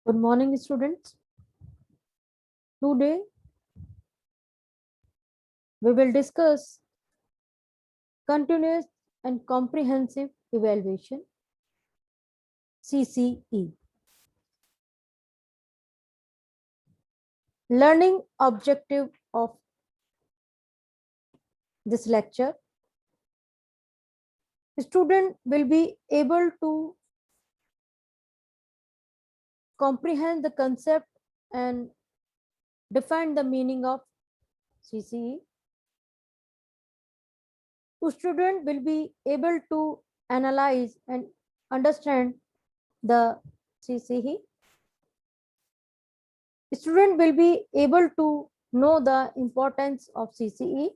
Good morning, students. Today we will discuss continuous and comprehensive evaluation CCE. Learning objective of this lecture. Student will be able to comprehend the concept and define the meaning of CCE. Student will be able to analyze and understand the CCE. Student will be able to know the importance of CCE.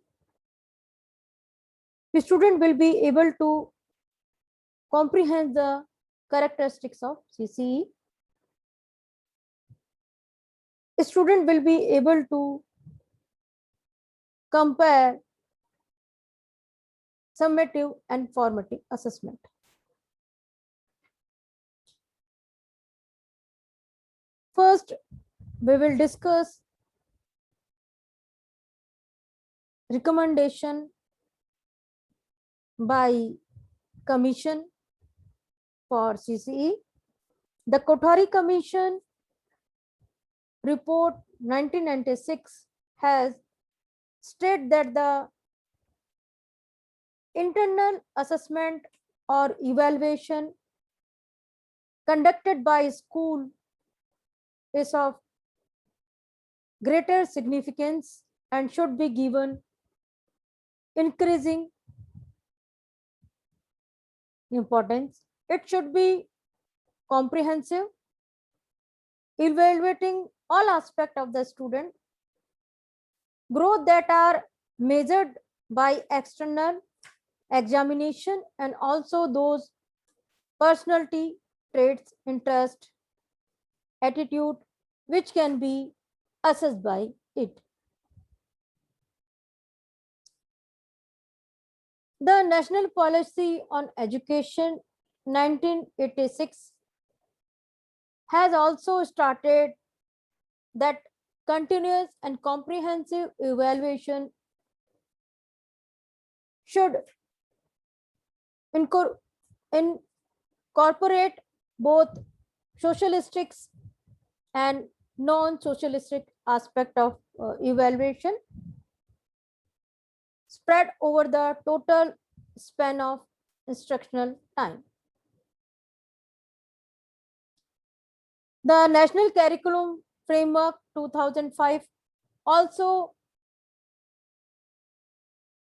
The student will be able to comprehend the characteristics of CCE. A student will be able to compare summative and formative assessment. First, we will discuss recommendation by Commission for CCE. The Kothari Commission report 1996 has stated that the internal assessment or evaluation conducted by school is of greater significance and should be given increasing importance. It should be comprehensive, evaluating all aspects of the student growth that are measured by external examination and also those personality traits, interest, attitude, which can be assessed by it. The National Policy on Education 1986 has also started that continuous and comprehensive evaluation should incorporate both socialistics and non-socialistic aspect of evaluation spread over the total span of instructional time. The National Curriculum Framework 2005 also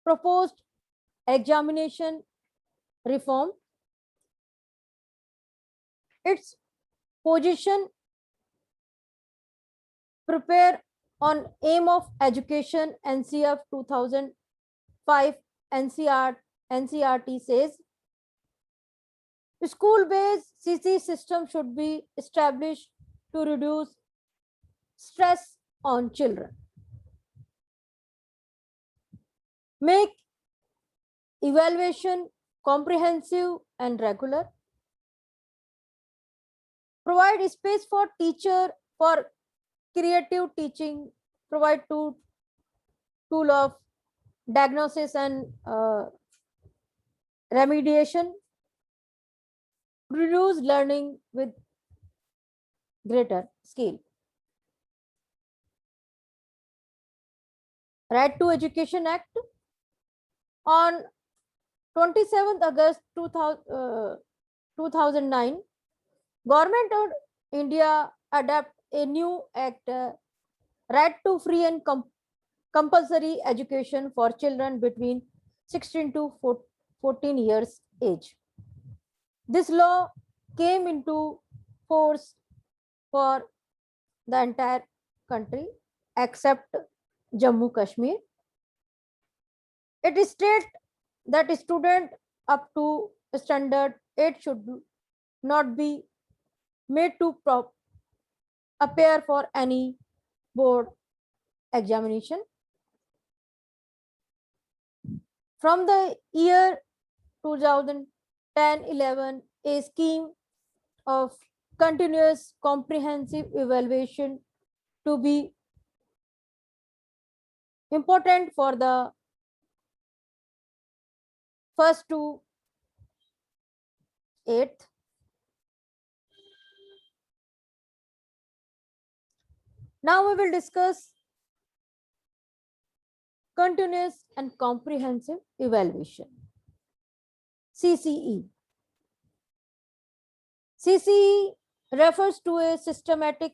proposed examination reform. Its position prepare on aim of education NCF 2005 NCRT says school-based CC system should be established to reduce stress on children. Make evaluation comprehensive and regular. Provide space for teacher for creative teaching. Provide tool of diagnosis and remediation. Reduce learning with greater scale. Right to Education Act on 27th August 2009, Government of India adopt a new act, Right to Free and Compulsory Education for children between 16 to 14 years age. This law came into force for the entire country except Jammu Kashmir. It states that a student up to standard 8 should not be made to appear for any board examination. From the year 2010-11, a scheme of continuous comprehensive evaluation to be important for the first to eighth. Now we will discuss continuous and comprehensive evaluation, CCE. CCE refers to a systematic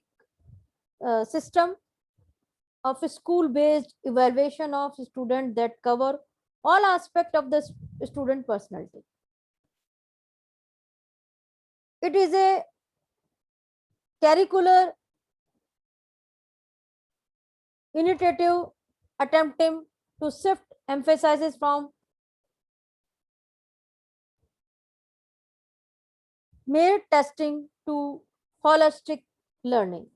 system of school-based evaluation of students that cover all aspects of the student personality. It is a curricular initiative attempting to shift emphasis from mere testing to holistic learning.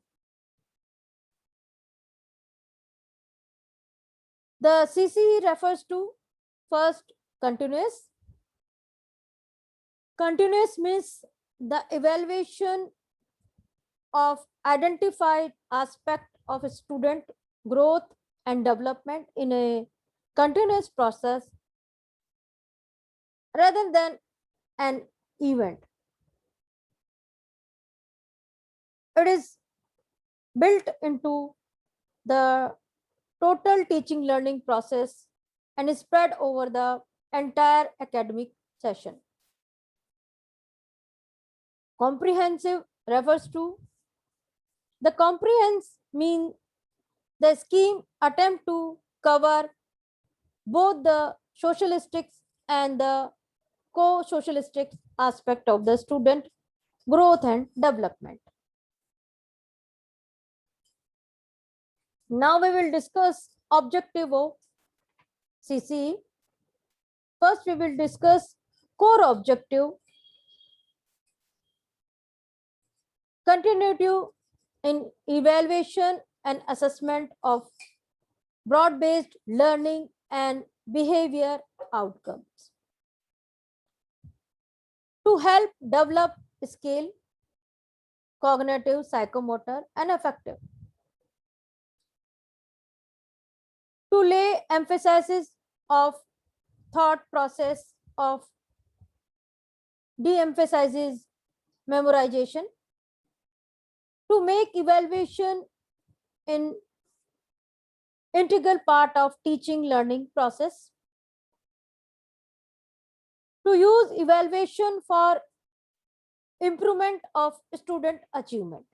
The CCE refers to first continuous. Continuous means the evaluation of identified aspect of student growth and development in a continuous process rather than an event. It is built into the total teaching learning process and is spread over the entire academic session. Comprehensive refers to the comprehensive mean the scheme attempt to cover both the socialistic and the co-socialistic aspect of the student growth and development. Now we will discuss objective of CCE. First we will discuss core objective. Continuity in evaluation and assessment of broad-based learning and behavior outcomes. To help develop skill, cognitive, psychomotor, and affective. To lay emphasis of thought process of de-emphasizes memorization. To make evaluation in integral part of teaching learning process. To use evaluation for improvement of student achievement.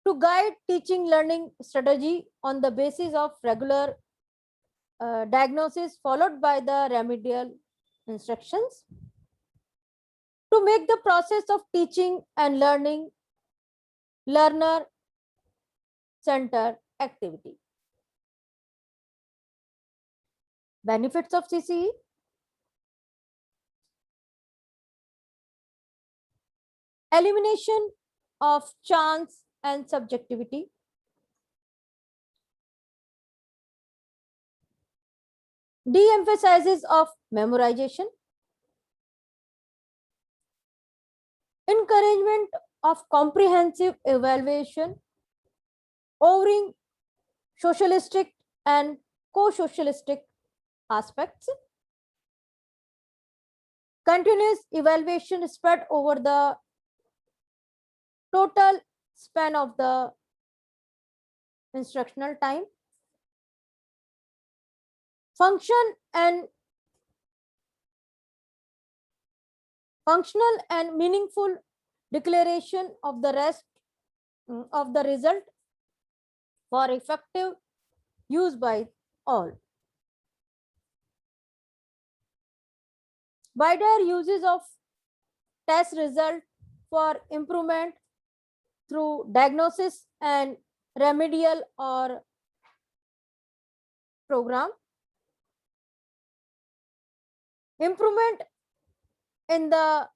To guide teaching learning strategy on the basis of regular diagnosis followed by the remedial instructions. To make the process of teaching and learning learner center activity. Benefits of CCE. Elimination of chance and subjectivity. De-emphasizes of memorization. Encouragement of comprehensive evaluation, overing socialistic and co-socialistic aspects. Continuous evaluation spread over the total span of the instructional time. Functional and meaningful declaration of the rest of the result for effective use by all. Wider uses of test result for improvement through diagnosis and remedial or program. Improvement in the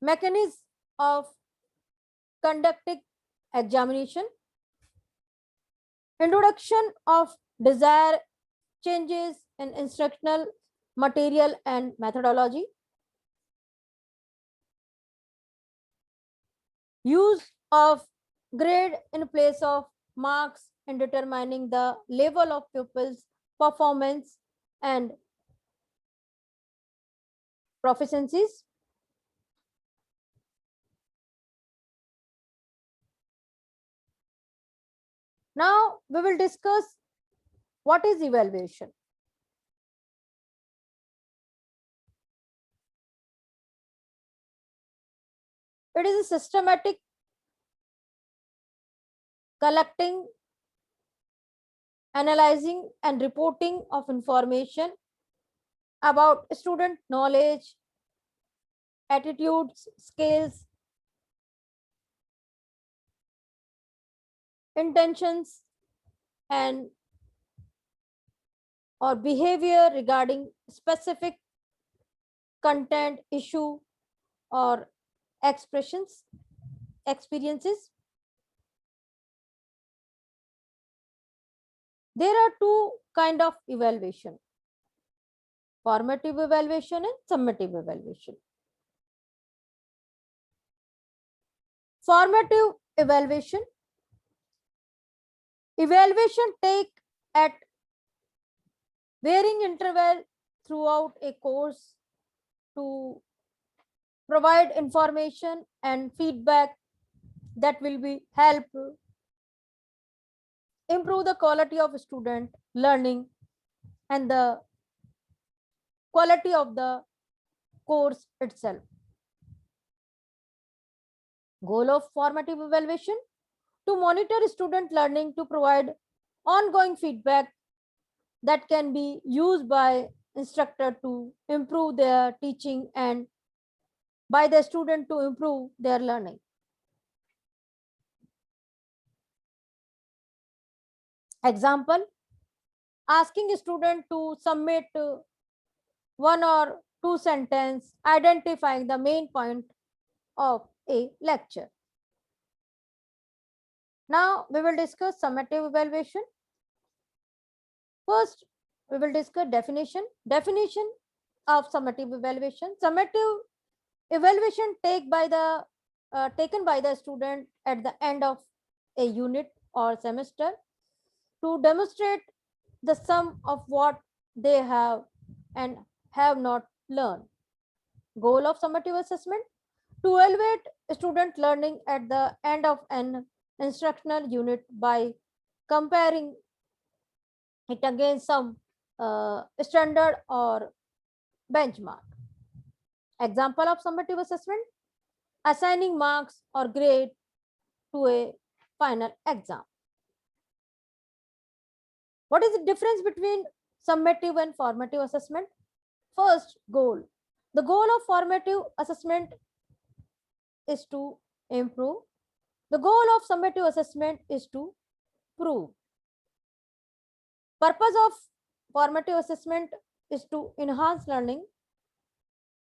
mechanism of conducting examination. Introduction of desired changes in instructional material and methodology. Use of grade in place of marks in determining the level of pupils' performance and proficiencies. Now we will discuss what is evaluation. It is a systematic collecting, analyzing, and reporting of information about student knowledge, attitudes, skills, intentions, and or behavior regarding specific content, issue, or experiences. There are two kind of evaluation: formative evaluation and summative evaluation. Formative evaluation take at varying interval throughout a course to provide information and feedback that will be help improve the quality of student learning and the quality of the course itself. Goal of formative evaluation: to monitor student learning, to provide ongoing feedback that can be used by instructor to improve their teaching and by the student to improve their learning. Example: asking a student to submit one or two sentences identifying the main point of a lecture. Now we will discuss summative evaluation. First, we will discuss definition. Definition of summative evaluation. Summative evaluation taken by the student at the end of a unit or semester to demonstrate the sum of what they have and have not learned. Goal of summative assessment: to evaluate student learning at the end of an instructional unit by comparing it against some standard or benchmark. Example of summative assessment: assigning marks or grade to a final exam. What is the difference between summative and formative assessment? First, goal. The goal of formative assessment is to improve. The goal of summative assessment is to prove. Purpose of formative assessment is to enhance learning.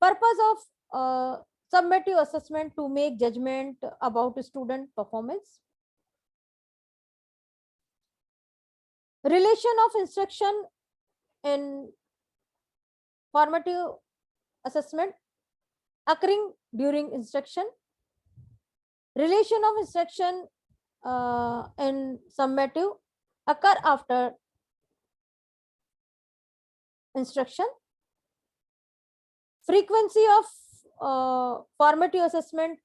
Purpose of summative assessment to make judgment about student performance. Relation of instruction in formative assessment occurring during instruction. Relation of instruction in summative occur after instruction. Frequency of formative assessment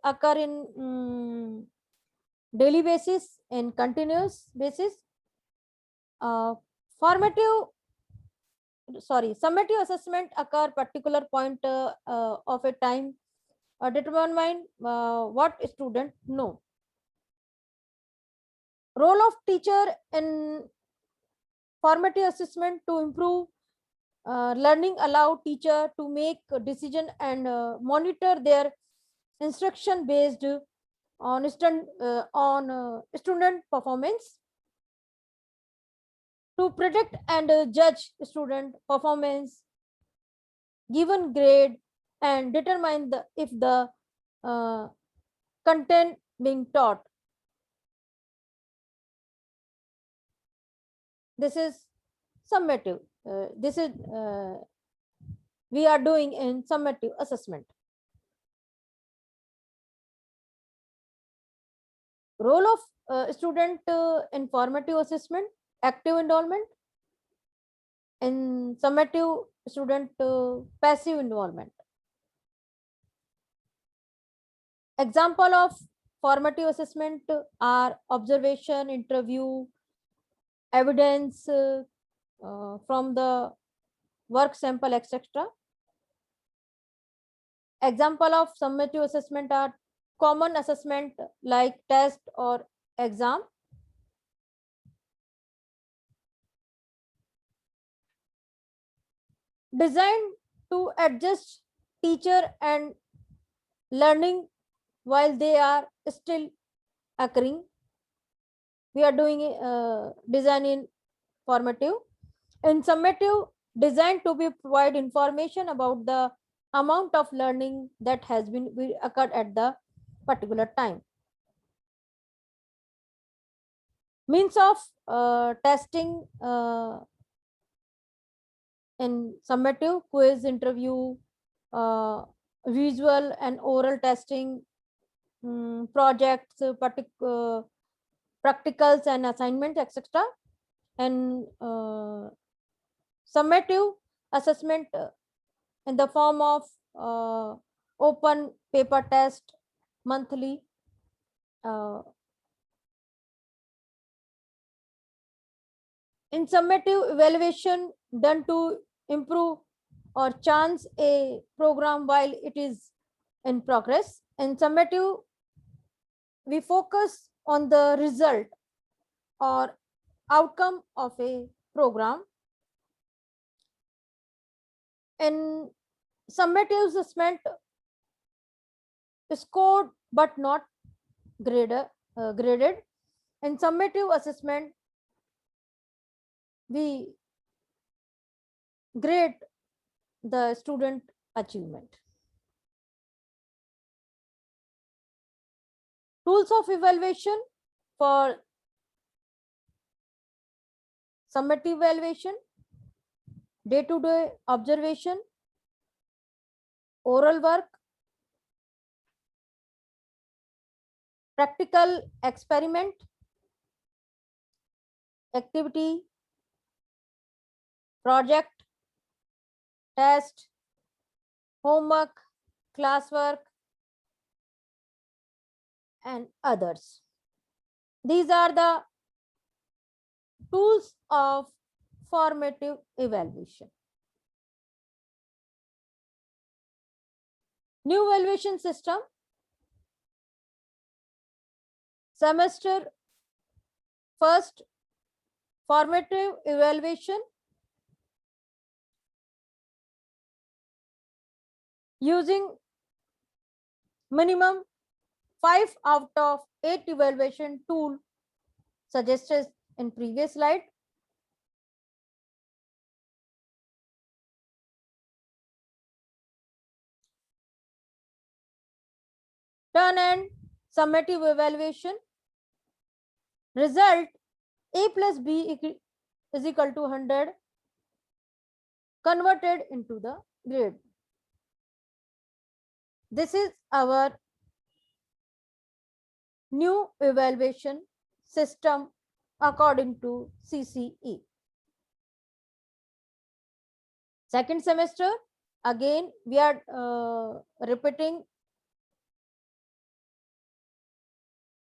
occur in daily basis, in continuous basis. Summative assessment occur particular point of a time determine what student know. Role of teacher in formative assessment: to improve learning, allow teacher to make a decision and monitor their instruction based on student performance. To predict and judge student performance, given grade, and determine if the content being taught. This is summative. This is we are doing in summative assessment. Role of student informative assessment, active involvement, in summative student passive involvement. Example of formative assessment are observation, interview, evidence from the work sample, etc. Example of summative assessment are common assessment like test or exam. Designed to adjust teacher and learning while they are still occurring. We are doing design in formative. In summative, designed to be provide information about the amount of learning that has been occurred at the particular time. Means of testing in summative: quiz, interview, visual and oral testing, projects, practicals and assignments, etc. And summative assessment in the form of open paper test monthly, in summative evaluation done to improve or chance a program while it is in progress. In summative, we focus on the result or outcome of a program. In summative assessment, scored but not graded. In summative assessment, we grade the student achievement. Tools of evaluation for summative evaluation: day-to-day observation, oral work, practical experiment, activity, project, test, homework, classwork, and others. These are the tools of formative evaluation. New evaluation system: semester first formative evaluation using minimum 5 out of 8 evaluation tool suggested in previous slide. Turn and summative evaluation. Result: A plus B is equal to 100 converted into the grade. This is our new evaluation system according to CCE. Second semester, again we are repeating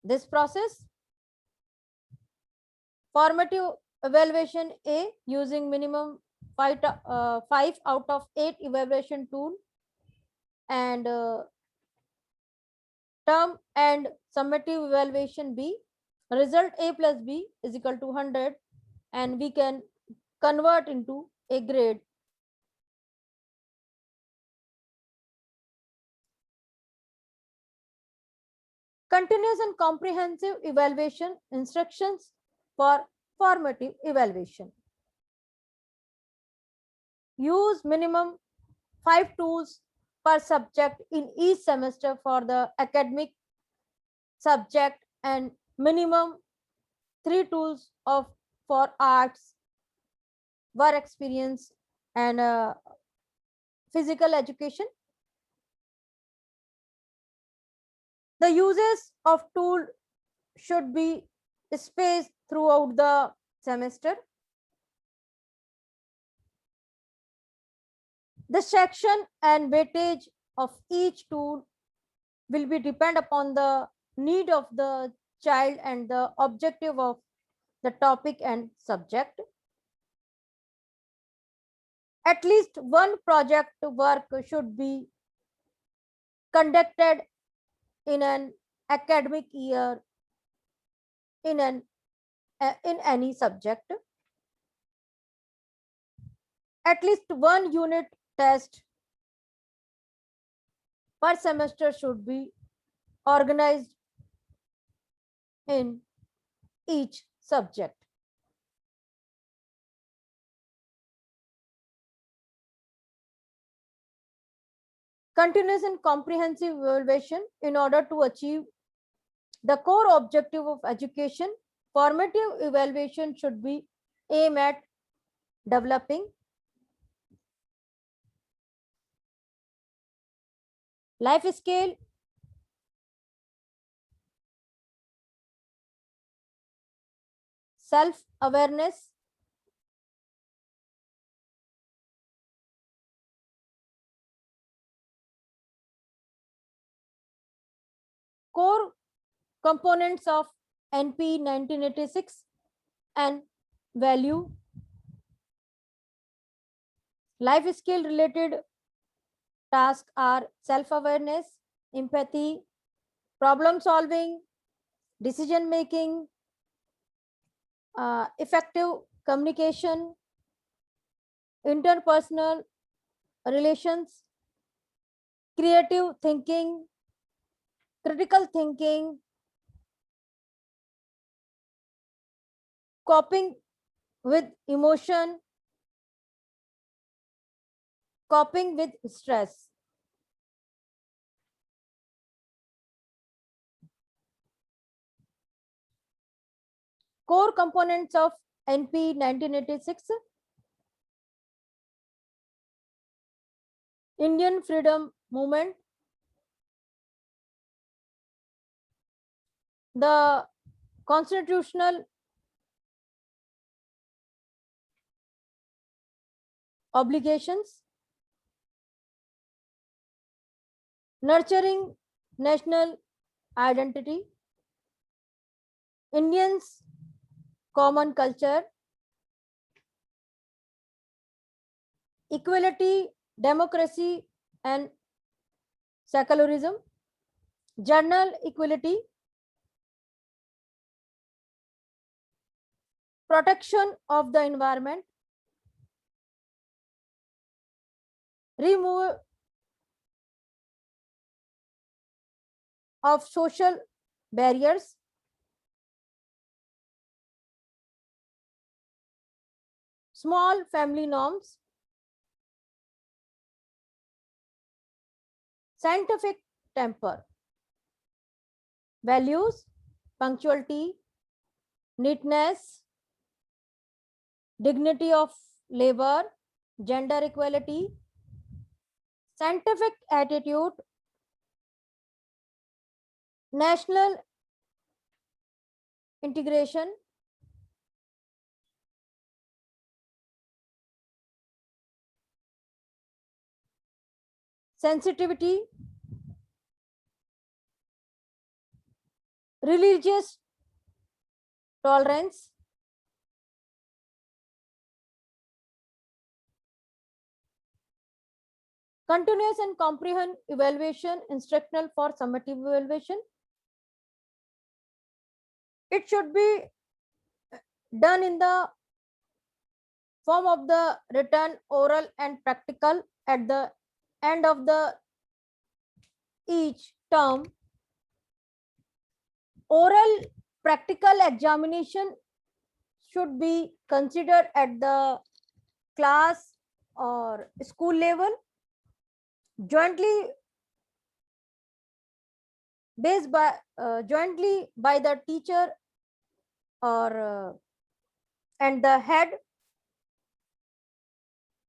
this process. Formative evaluation A using minimum 5 out of 8 evaluation tool, and term and summative evaluation B. Result: A plus B is equal to 100, and we can convert into a grade. Continuous and comprehensive evaluation instructions for formative evaluation. Use minimum 5 tools per subject in each semester for the academic subject, and minimum 3 tools of for arts, work experience, and physical education. The uses of tool should be spaced throughout the semester. The section and weightage of each tool will be depend upon the need of the child and the objective of the topic and subject. At least one project work should be conducted in an academic year in in any subject. At least one unit test per semester should be organized in each subject. Continuous and comprehensive evaluation in order to achieve the core objective of education. Formative evaluation should be aimed at developing life skill, self awareness, core components of NP 1986 and value. Life skill related tasks are self awareness, empathy, problem solving, decision making, effective communication, interpersonal relations, creative thinking, critical thinking, coping with emotion, coping with stress. Core components of NP 1986: Indian Freedom Movement, the constitutional obligations, nurturing national identity, Indians' common culture, equality, democracy, and secularism, journal equality, protection of the environment, remove of social barriers, small family norms, scientific temper, values, punctuality, neatness, dignity of labor, gender equality, scientific attitude, national integration, sensitivity, religious tolerance, continuous and comprehend evaluation, instructional for summative evaluation. It should be done in the form of the written, oral, and practical at the end of the each term. Oral practical examination should be considered at the class or school level, jointly jointly by the teacher or and the head.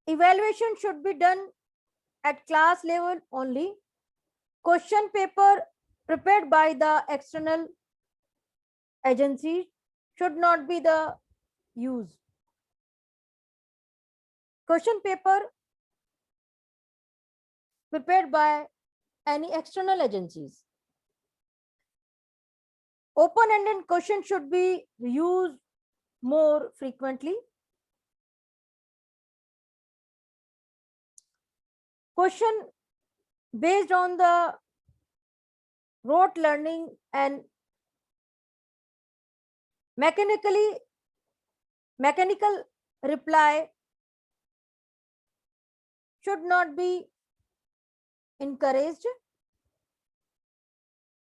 Evaluation should be done at class level only. Question paper prepared by the external agency should not be the use. Question paper prepared by any external agencies. Open-ended question should be used more frequently. Question based on the rote learning and mechanical reply should not be encouraged.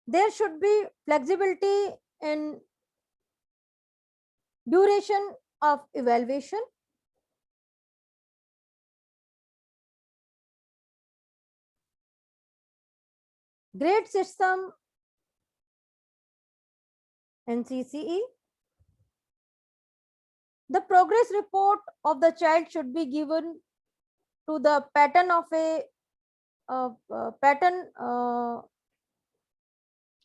There should be flexibility in duration of evaluation. Grade system NCCE. The progress report of the child should be given to the pattern of a pattern.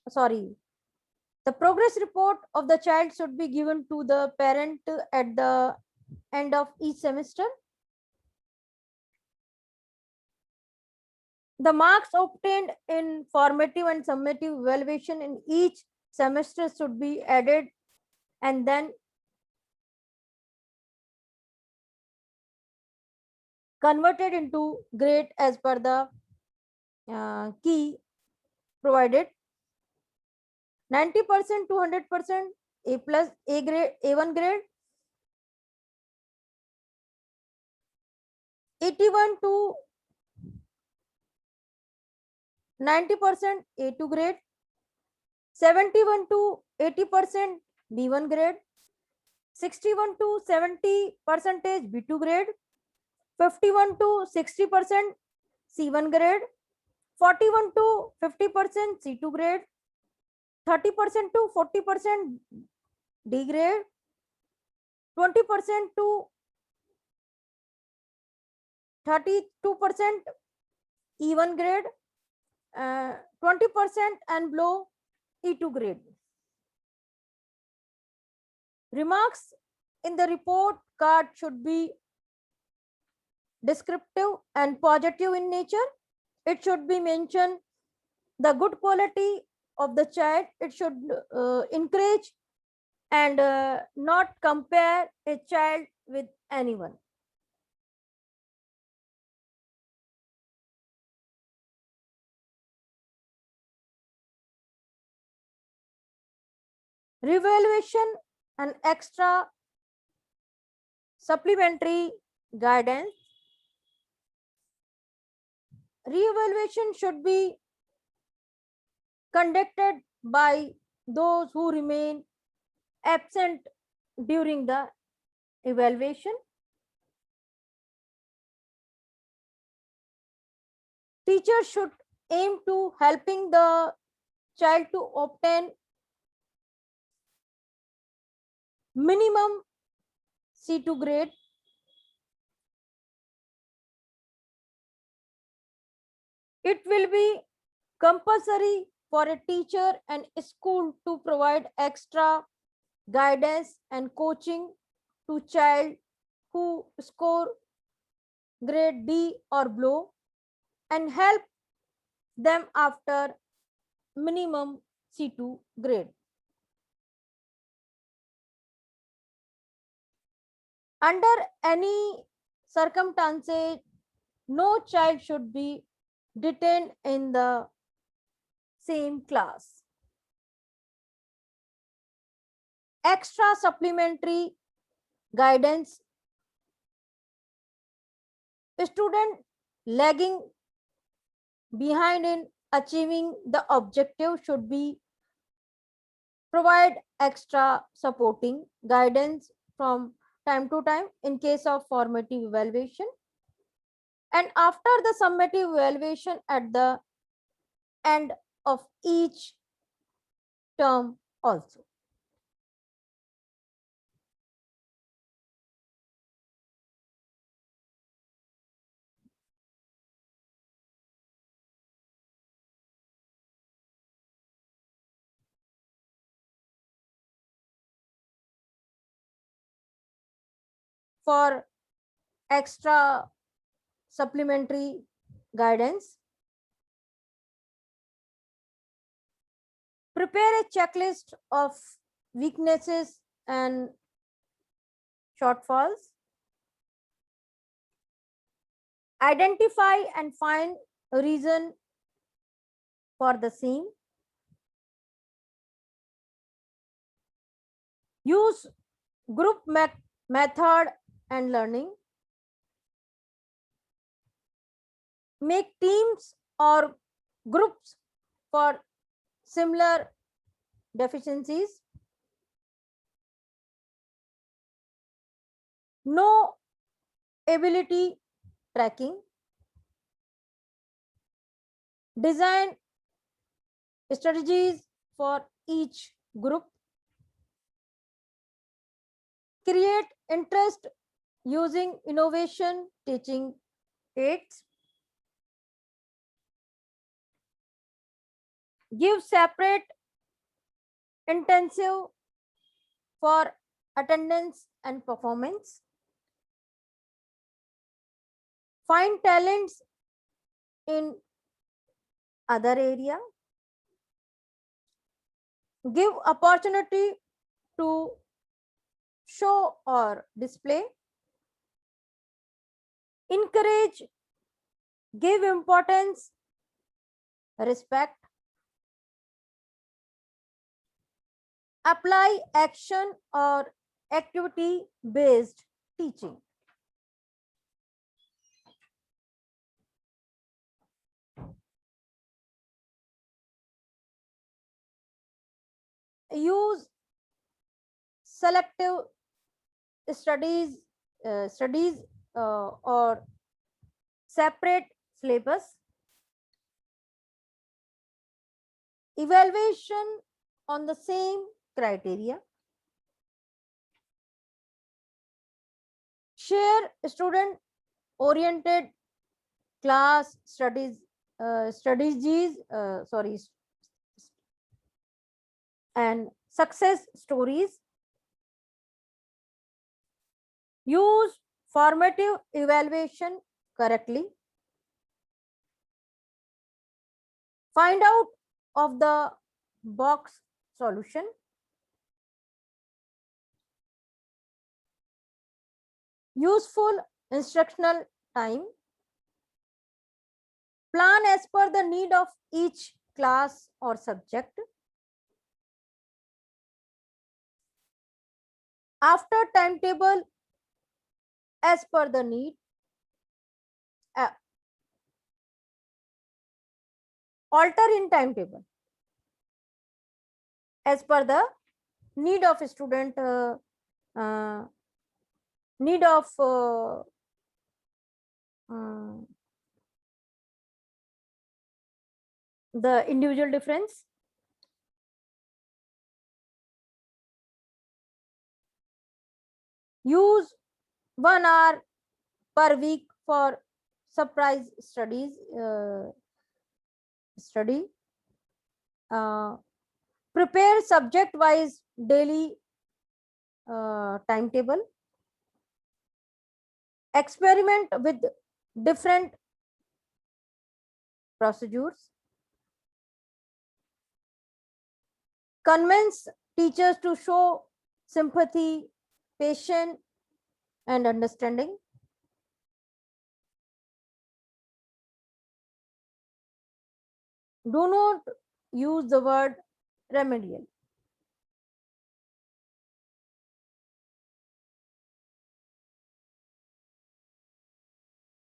Sorry, the progress report of the child should be given to the parent at the end of each semester. The marks obtained in formative and summative evaluation in each semester should be added and then converted into grade as per the key provided. 90% to 100% A plus, A grade, A1 grade. 81 to 90% A2 grade. 71 to 80% B1 grade. 61 to 70 percentage B2 grade. 51 to 60% C1 grade. 41 to 50% C2 grade. 30% to 40% D grade. 20% to 32% E1 grade. 20% and below E2 grade. Remarks in the report card should be descriptive and positive in nature. It should be mentioned the good quality of the child. It should encourage and not compare a child with anyone. Revaluation and extra supplementary guidance. Reevaluation should be conducted by those who remain absent during the evaluation. Teachers should aim to helping the child to obtain minimum C2 grade. It will be compulsory for a teacher and a school to provide extra guidance and coaching to child who score grade D or below and help them after minimum C2 grade. Under any circumstances, no child should be detained in the same class. Extra supplementary guidance. A student lagging behind in achieving the objective should be provide extra supporting guidance from time to time in case of formative evaluation and after the summative evaluation at the end of each term also. for extra supplementary guidance. Prepare a checklist of weaknesses and shortfalls. Identify and find a reason for the same. Use group method and learning. Make teams or groups for similar deficiencies. No ability tracking. Design strategies for each group. Create interest using innovation teaching aids. Give separate intensive for attendance and performance. Find talents in other area. Give opportunity to show or display. Encourage, give importance, respect. Apply action or activity based teaching. Use selective studies or separate syllabus. Evaluation on the same criteria. Share student oriented class studies strategies and success stories. Use formative evaluation correctly. Find out of the box solution. Useful instructional time. Plan as per the need of each class or subject. After timetable as per the need. Alter in timetable as per the need of student, need of the individual difference. Use 1 hour per week for surprise studies study. Prepare subject wise daily timetable. Experiment with different procedures. Convince teachers to show sympathy, patience, and understanding. Do not use the word remedial.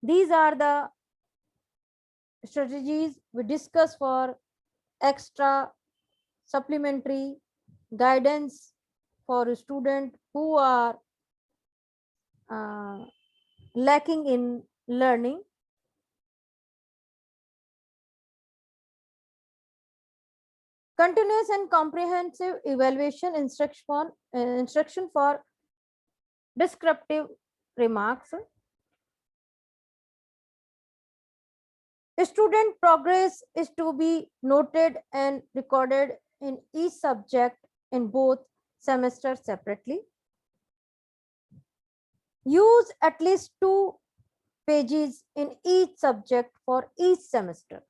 These are the strategies we discuss for extra supplementary guidance for students who are lacking in learning. Continuous and comprehensive evaluation instruction for descriptive remarks. Student progress is to be noted and recorded in each subject in both semesters separately. Use at least 2 pages in each subject for each semester.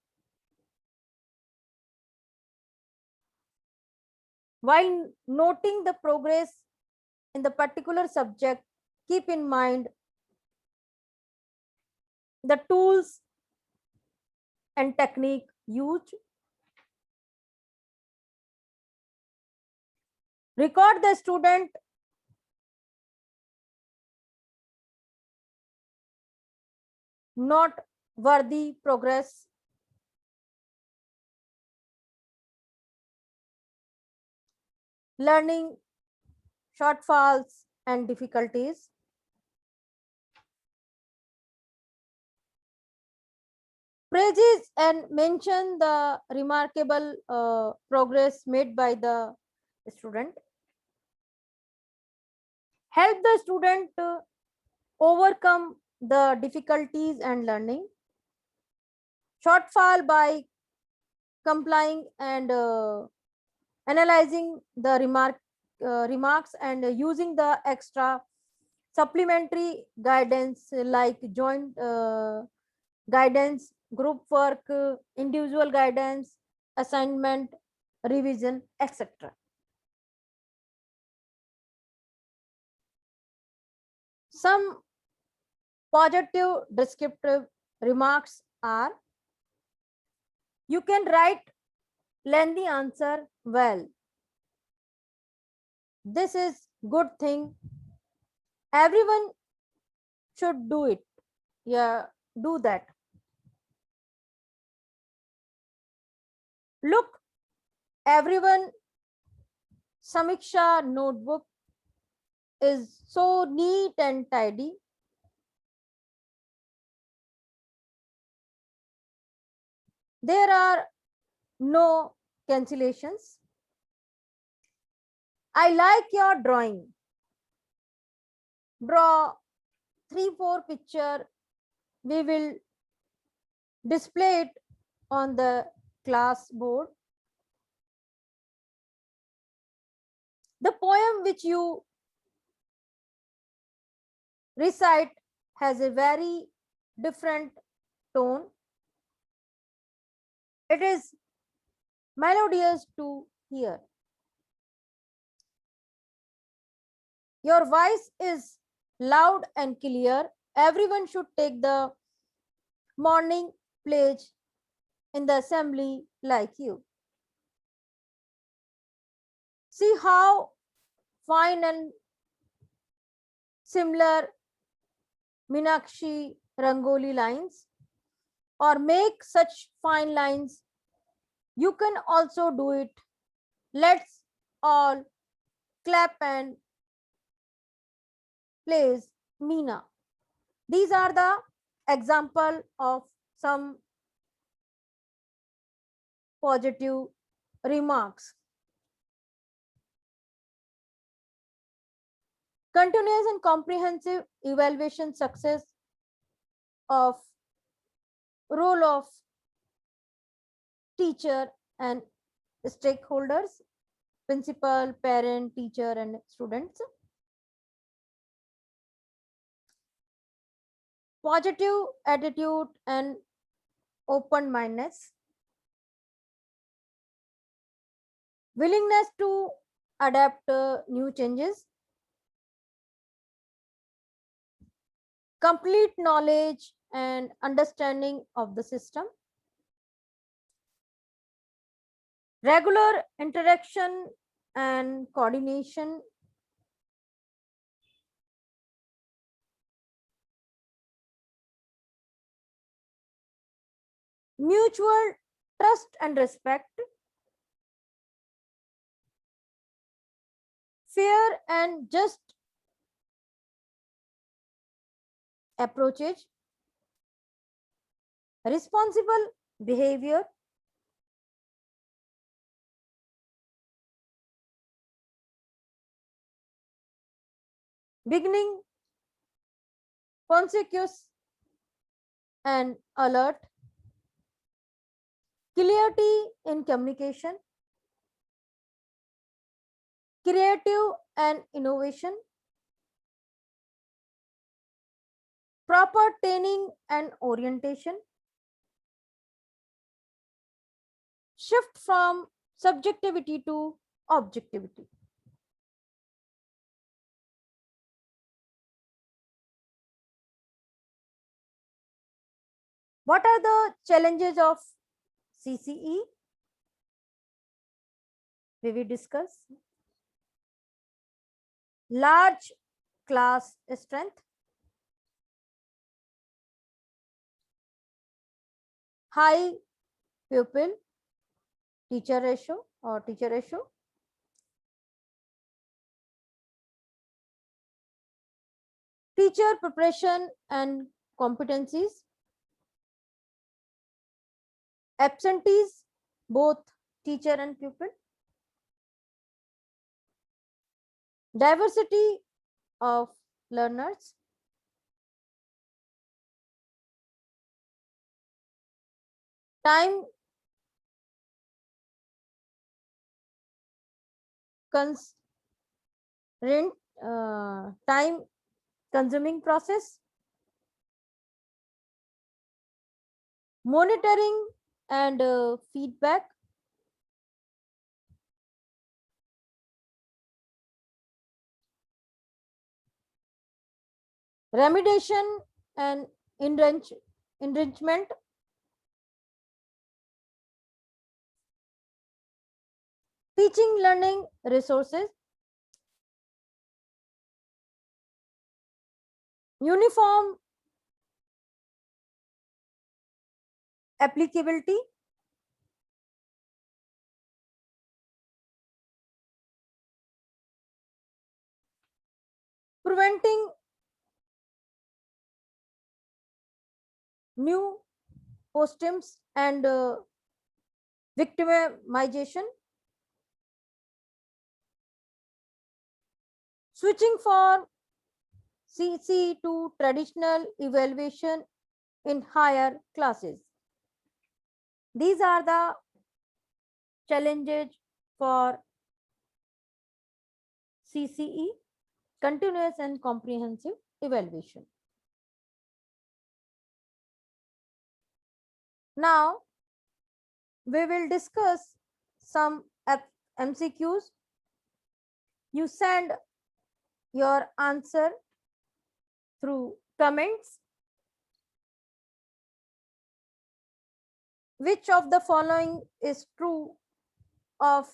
While noting the progress in the particular subject, keep in mind the tools and technique used. Record the student not worthy progress. Learning shortfalls and difficulties. Praises and mention the remarkable progress made by the student. Help the student overcome the difficulties and learning. Shortfall by complying and analyzing the remarks and using the extra supplementary guidance like joint guidance, group work, individual guidance, assignment, revision, etc. Some positive descriptive remarks are: you can write lengthy answer well. This is good thing. Everyone should do it. Yeah, do that. Look, everyone, Samiksha notebook is so neat and tidy. There are no cancellations. I like your drawing. Draw 3-4 picture. We will display it on the class board. The poem which you recite has a very different tone. It is melodious to hear. Your voice is loud and clear. Everyone should take the morning pledge in the assembly like you. See how fine and similar Meenakshi Rangoli lines, or make such fine lines. You can also do it. Let's all clap and praise Meena. These are the example of some positive remarks. Continuous and comprehensive evaluation success of role of teacher and stakeholders, principal, parent, teacher, and students. Positive attitude and open mindedness. Willingness to adapt new changes. Complete knowledge and understanding of the system. Regular interaction and coordination. Mutual trust and respect. Fair and just approaches. Responsible behavior. Beginning, conscious and alert. Clarity in communication. Creative and innovation. proper training and orientation, shift from subjectivity to objectivity. What are the challenges of CCE? We will discuss. Large class strength, high pupil teacher ratio or teacher ratio, teacher preparation and competencies, absentees, both teacher and pupil, diversity of learners, time constraint, time consuming process, monitoring and feedback, remediation and enrichment, teaching learning resources, uniform applicability, preventing new postings and victimization, switching from CC to traditional evaluation in higher classes. These are the challenges for CCE, continuous and comprehensive evaluation. Now, we will discuss some MCQs. You send your answer through comments. Which of the following is true of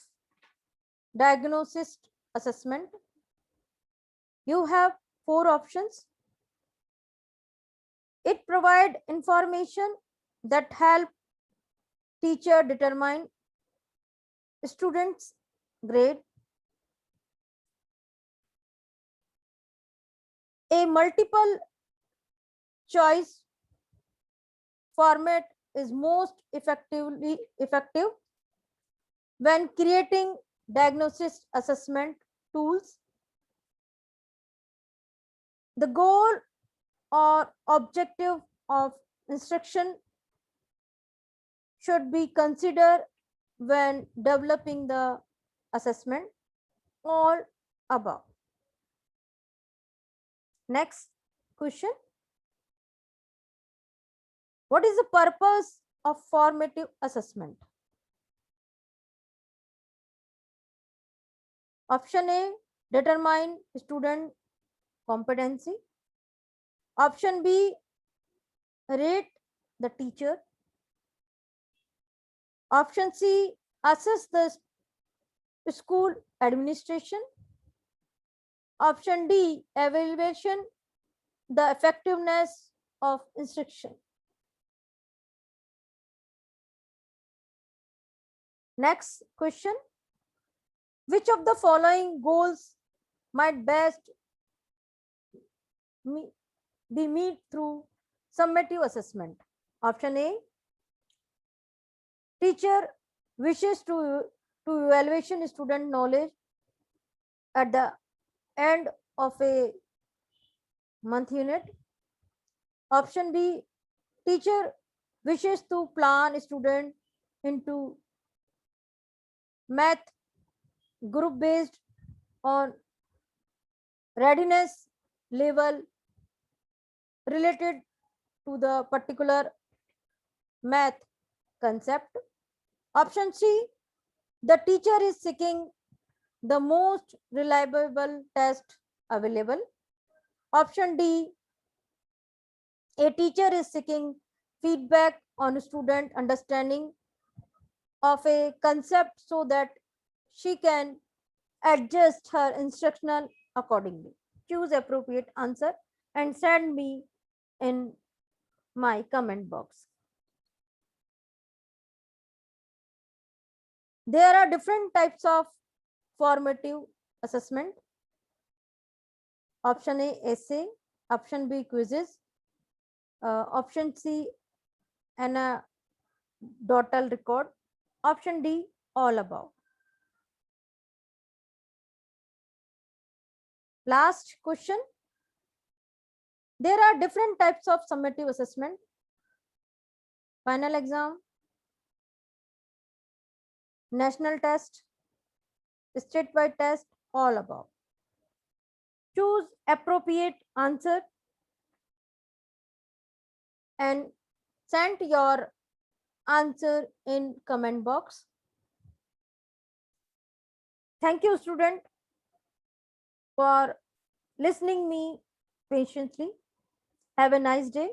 diagnosis assessment? You have 4 options. It provides information that help teacher determine students' grade. A multiple choice format is most effective when creating diagnosis assessment tools. The goal or objective of instruction should be considered when developing the assessment. All above. Next question. What is the purpose of formative assessment? Option A, determine student competency. Option B, rate the teacher. Option C, assess the school administration. Option D, evaluation the effectiveness of instruction. Next question. Which of the following goals might best be met through summative assessment? Option A, teacher wishes to evaluation student knowledge at the end of a month unit. Option B, teacher wishes to plan student into math group based on readiness level related to the particular math concept. Option C, the teacher is seeking the most reliable test available. Option D, a teacher is seeking feedback on student understanding of a concept so that she can adjust her instructional accordingly. Choose appropriate answer and send me in my comment box. There are different types of formative assessment. Option A, essay. Option B, quizzes. Option C, anecdotal record. Option D, all above. Last question. There are different types of summative assessment. Final exam, national test, statewide test, all above. Choose appropriate answer and send your answer in comment box. Thank you, student, for listening me patiently. Have a nice day.